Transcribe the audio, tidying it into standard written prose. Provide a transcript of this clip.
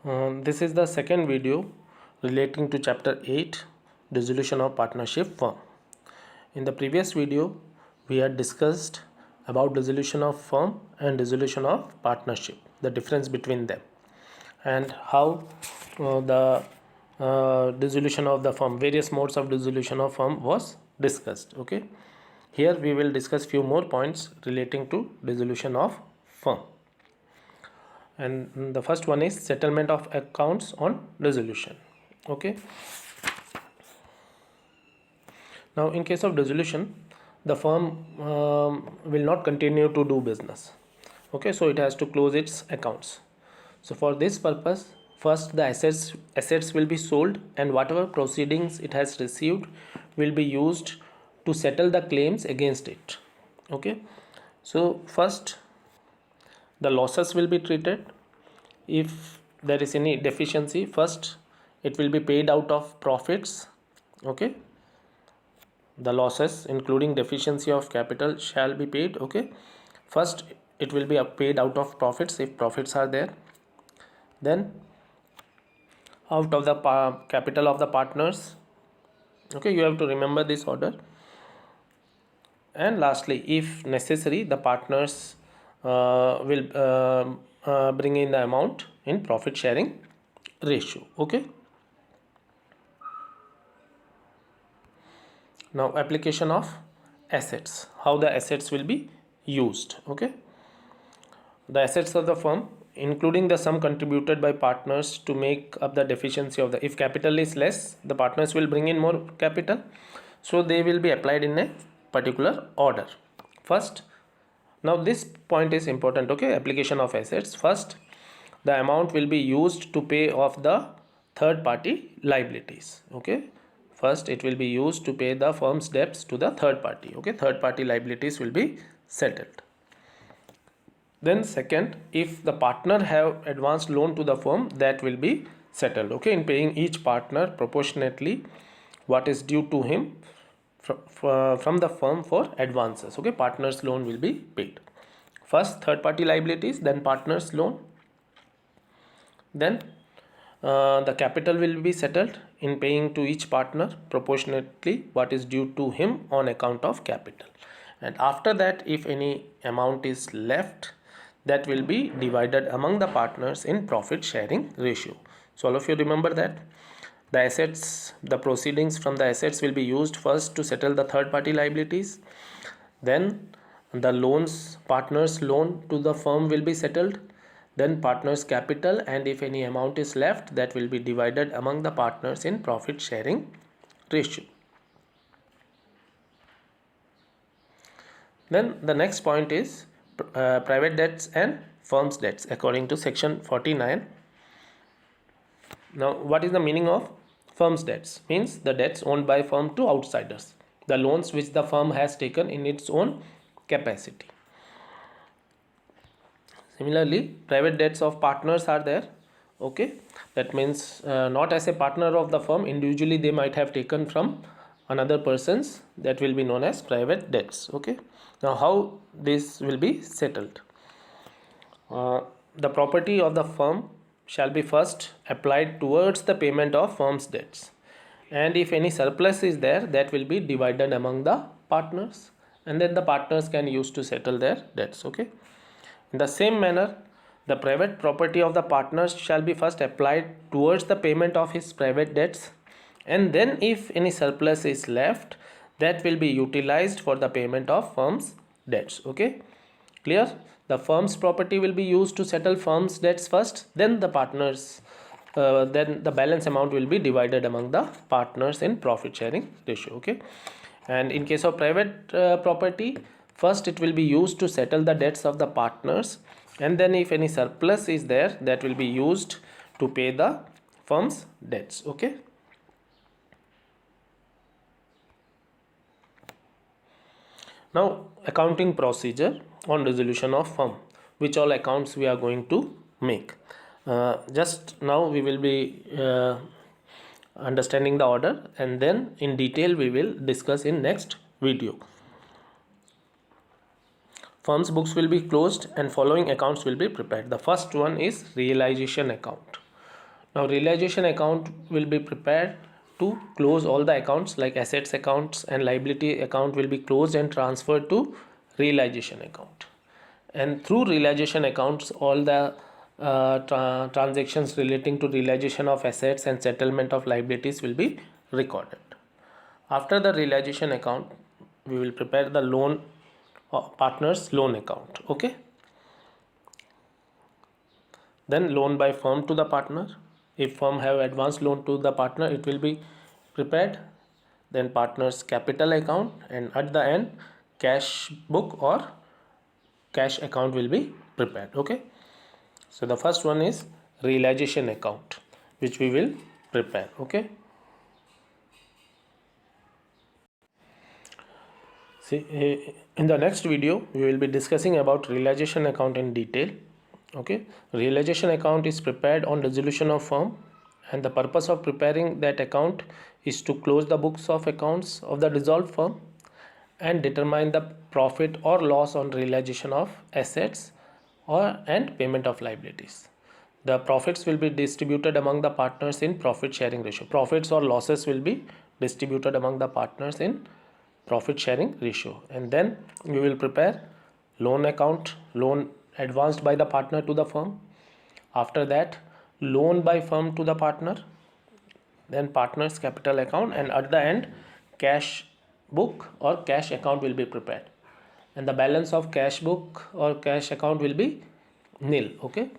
This is the second video relating to chapter 8, dissolution of partnership firm. In the previous video we had discussed about dissolution of firm and dissolution of partnership, the difference between them, and how the dissolution of the firm, various modes of dissolution of firm was discussed. Okay, here we will discuss few more points relating to dissolution of firm. And the first one is settlement of accounts on dissolution. Okay, now in case of dissolution, the firm will not continue to do business. Okay, so it has to close its accounts. So for this purpose, first the assets will be sold, and whatever proceedings it has received will be used to settle the claims against it. Okay, so first the losses will be treated. If there is any deficiency, first it will be paid out of profits. Okay, the losses including deficiency of capital shall be paid. Okay, first it will be paid out of profits if profits are there, then out of the capital of the partners. Okay, you have to remember this order. And lastly, if necessary, the partners will bring in the amount in profit sharing ratio. Okay, now application of assets, how the assets will be used. Okay, the assets of the firm, including the sum contributed by partners to make up the deficiency of the, if capital is less, the partners will bring in more capital, so they will be applied in a particular order. First, now this point is important. Okay, application of assets. First, the amount will be used to pay off the third party liabilities. Okay, first it will be used to pay the firm's debts to the third party. Okay, third party liabilities will be settled. Then second, if the partner have advanced loan to the firm, that will be settled. Okay, in paying each partner proportionately what is due to him from the firm for advances. Okay, partner's loan will be paid. First third party liabilities, then partner's loan, then the capital will be settled in paying to each partner proportionately what is due to him on account of capital. And after that, if any amount is left, that will be divided among the partners in profit sharing ratio. So all of you remember that the assets, the proceedings from the assets will be used first to settle the third party liabilities, then the loans, partners loan to the firm will be settled, then partners capital, and if any amount is left, that will be divided among the partners in profit sharing ratio. Then the next point is private debts and firm's debts according to section 49. Now what is the meaning of firm's debts? Means the debts owned by firm to outsiders, the loans which the firm has taken in its own capacity. Similarly, private debts of partners are there. Okay, that means not as a partner of the firm, individually they might have taken from another persons, that will be known as private debts. Okay, now how this will be settled? The property of the firm shall be first applied towards the payment of firm's debts, and if any surplus is there, that will be divided among the partners, and then the partners can use to settle their debts. Okay, in the same manner, the private property of the partners shall be first applied towards the payment of his private debts, and then if any surplus is left, that will be utilized for the payment of firm's debts. Okay, clear? The firm's property will be used to settle firm's debts first, then the partners, then the balance amount will be divided among the partners in profit sharing ratio. Okay, and in case of private property, first it will be used to settle the debts of the partners, and then if any surplus is there, that will be used to pay the firm's debts. Okay, now accounting procedure on dissolution of firm, which all accounts we are going to make. Just now we will be understanding the order, and then in detail we will discuss in next video. Firm's books will be closed and following accounts will be prepared. The first one is realization account. Now realization account will be prepared to close all the accounts, like assets accounts and liability account will be closed and transferred to realization account. And through realization accounts, all the transactions relating to realization of assets and settlement of liabilities will be recorded. After the realization account, we will prepare the loan partners loan account. Okay. Then loan by firm to the partner. If firm have advance loan to the partner, it will be prepared. Then partners capital account, and at the end cash book or cash account will be prepared. Okay. So the first one is realization account, which we will prepare. Okay. See, in the next video we will be discussing about realization account in detail. Okay. Realization account is prepared on resolution of firm, and the purpose of preparing that account is to close the books of accounts of the dissolved firm and determine the profit or loss on realization of assets or and payment of liabilities. The profits will be distributed among the partners in profit sharing ratio. Profits or losses will be distributed among the partners in profit sharing ratio. And then we will prepare loan account, loan advanced by the partner to the firm. After that, loan by firm to the partner, then partners capital account, and at the end cash book or cash account will be prepared, and the balance of cash book or cash account will be nil. Okay.